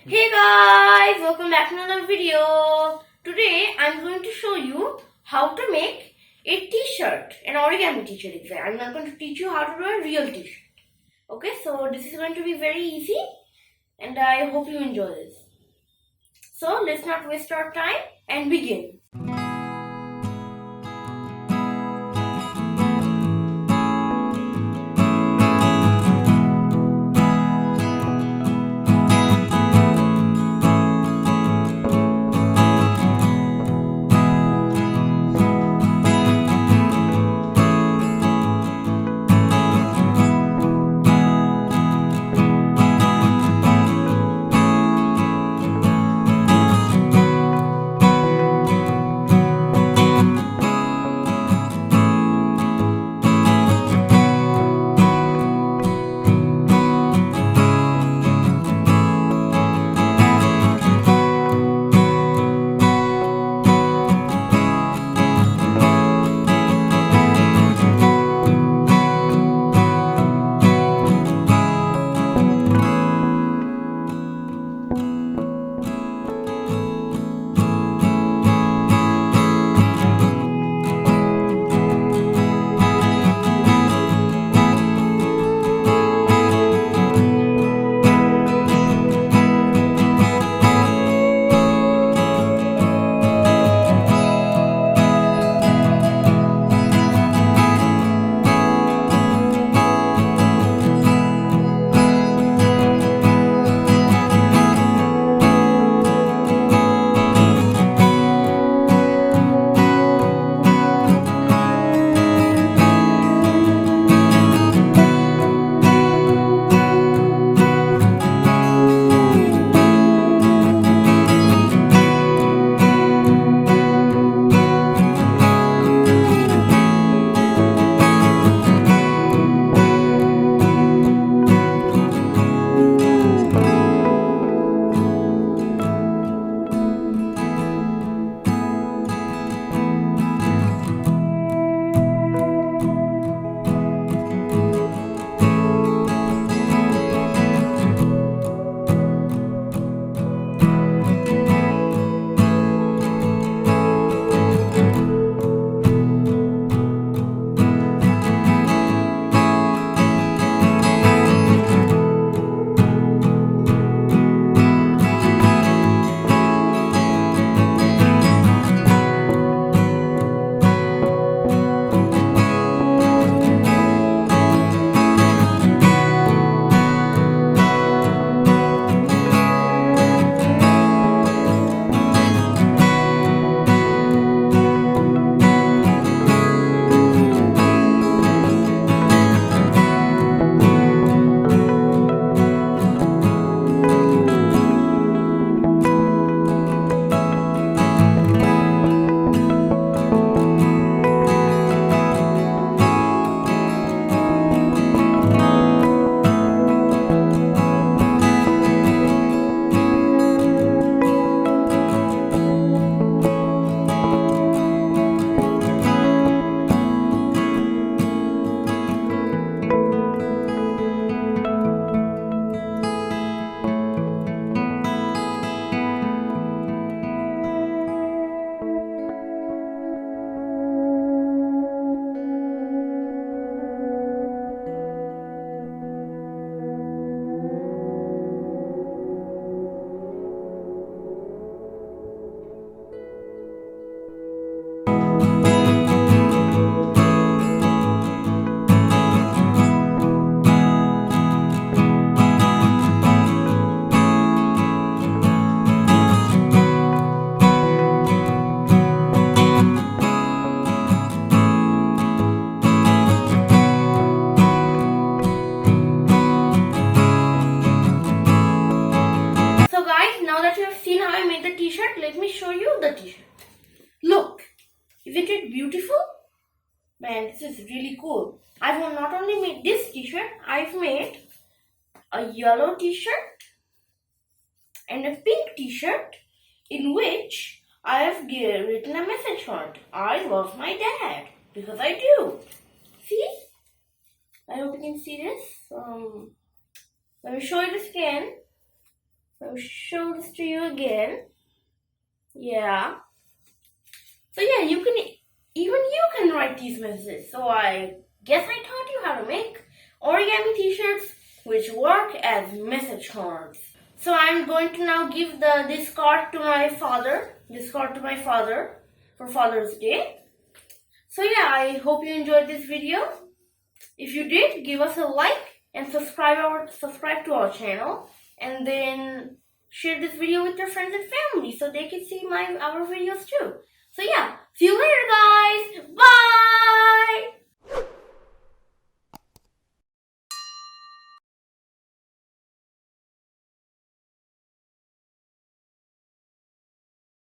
Hey guys, welcome back to another video. Today I'm going to show you how to make a t-shirt, an origami t-shirt. I'm not going to teach you how to do a real t-shirt. Okay, so this is going to be very easy and I hope you enjoy this. So let's not waste our time and begin. Let me show you the t-shirt. Look, isn't it beautiful? Man, this is really cool. I've not only made this t-shirt, I've made a yellow t-shirt and a pink t-shirt in which I have written a message on it. I love my dad, because I do. See? I hope you can see this. Let me show you this again. I'll show this to you again. Yeah. So yeah, even you can write these messages. So I guess I taught you how to make origami t-shirts which work as message cards. So I'm going to now give this card to my father. This card to my father for Father's Day. So yeah, I hope you enjoyed this video. If you did, give us a like and subscribe to our channel, and then share this video with your friends and family so they can see our videos too. So yeah, see you later, guys.